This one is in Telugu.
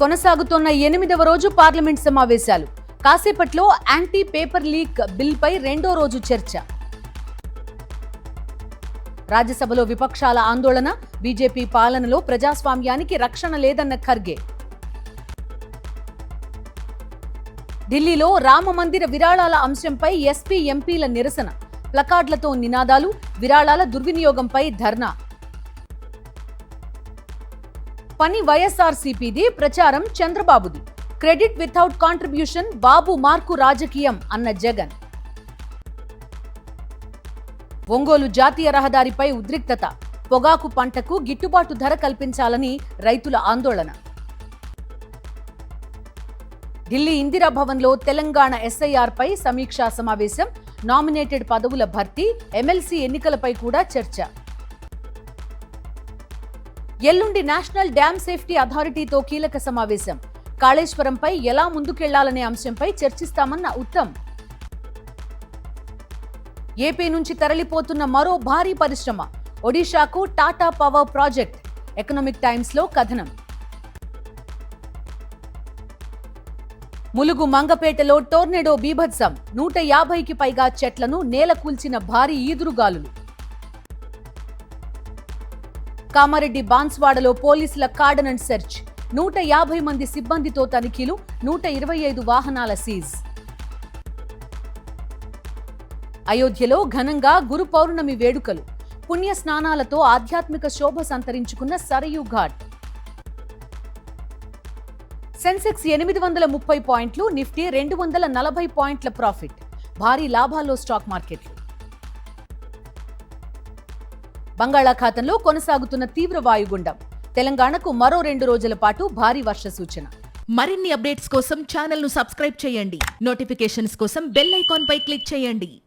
కొనసాగుతున్న 8వ రోజు పార్లమెంట్ సమావేశాలు. కాసేపట్లో యాంటీ పేపర్ లీక్ బిల్పై రెండో రోజు చర్చ. రాజ్యసభలో విపక్షాల ఆందోళన. బీజేపీ పాలనలో ప్రజాస్వామ్యానికి రక్షణ లేదన్న ఖర్గే. ఢిల్లీలో రామ మందిర విరాళాల అంశంపై ఎస్పీ ఎంపీల నిరసన. ప్లకార్డులతో నినాదాలు. విరాళాల దుర్వినియోగంపై ధర్నా. పని వైఎస్ఆర్సీపీది, ప్రచారం చంద్రబాబుది. క్రెడిట్ వితౌట్ కాంట్రిబ్యూషన్, బాబు మార్కు రాజకీయం అన్న జగన్. ఒంగోలు జాతీయ రహదారిపై ఉద్రిక్తత. పొగాకు పంటకు గిట్టుబాటు ధర కల్పించాలని రైతుల ఆందోళన. ఢిల్లీ ఇందిరా భవన్లో తెలంగాణ ఎస్ఐఆర్ పై సమీక్షా సమావేశం. నామినేటెడ్ పదవుల భర్తీ, ఎమ్మెల్సీ ఎన్నికలపై కూడా చర్చ. ఎల్లుండి నేషనల్ డ్యామ్ సేఫ్టీ అథారిటీతో కీలక సమావేశం. కాళేశ్వరంపై ఎలా ముందుకెళ్లాలనే అంశంపై చర్చిస్తామన్న ఉత్తమ్. ఏపీ నుంచి తరలిపోతున్న మరో భారీ పరిశ్రమ. ఒడిశాకు Tata power project. Economic times లో కథనం. ములుగు మంగపేటలో టోర్నెడో బీభత్సం. 150కి పైగా చెట్లను నేల కూల్చిన భారీ ఈదురుగాలులు. కామారెడ్డి బాన్స్వాడలో పోలీసుల కార్డన్ సెర్చ్. 150 మంది సిబ్బందితో తనిఖీలు. 125 వాహనాల సీజ్. అయోధ్యలో ఘనంగా గురు పౌర్ణమి వేడుకలు. పుణ్య స్నానాలతో ఆధ్యాత్మిక శోభ సంతరించుకున్న సరయూ ఘాట్. సెన్సెక్స్ 830 పాయింట్లు, నిఫ్టీ 240 పాయింట్ల ప్రాఫిట్. భారీ లాభాల్లో స్టాక్ మార్కెట్లు. బంగాళాఖాతంలో కొనసాగుతున్న తీవ్ర వాయుగుండం. తెలంగాణకు మరో 2 రోజుల పాటు భారీ వర్ష సూచన. మరిన్ని అప్డేట్స్ కోసం ఛానల్ ను సబ్స్క్రైబ్ చేయండి. నోటిఫికేషన్స్ కోసం బెల్ ఐకాన్ పై క్లిక్ చేయండి.